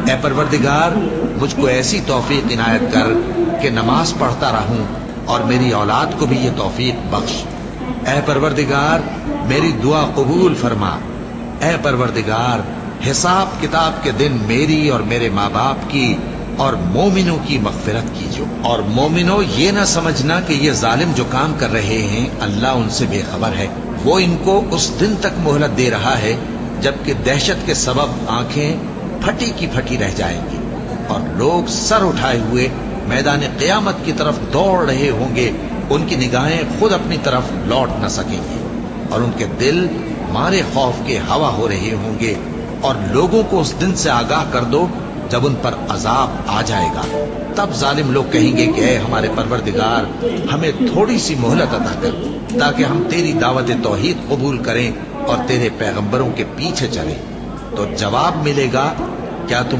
اے پروردگار مجھ کو ایسی توفیق عنایت کر کہ نماز پڑھتا رہوں اور میری اولاد کو بھی یہ توفیق بخش۔ اے پروردگار میری دعا قبول فرما۔ اے پروردگار حساب کتاب کے دن میری اور میرے ماں باپ کی اور مومنوں کی مغفرت کیجو۔ اور مومنوں یہ نہ سمجھنا کہ یہ ظالم جو کام کر رہے ہیں اللہ ان سے بے خبر ہے، وہ ان کو اس دن تک مہلت دے رہا ہے جبکہ دہشت کے سبب آنکھیں پھٹی کی پھٹی رہ جائیں گی اور لوگ سر اٹھائے ہوئے میدان قیامت کی طرف دوڑ رہے ہوں گے، ان کی نگاہیں خود اپنی طرف لوٹ نہ سکیں گی اور ان کے دل مارے خوف کے ہوا ہو رہے ہوں گے۔ اور لوگوں کو اس دن سے آگاہ کر دو جب ان پر عذاب آ جائے گا، تب ظالم لوگ کہیں گے کہ اے ہمارے پروردگار ہمیں تھوڑی سی مہلت عطا کر تاکہ ہم تیری دعوت توحید قبول کریں اور تیرے پیغمبروں کے پیچھے چلیں۔ تو جواب ملے گا کیا تم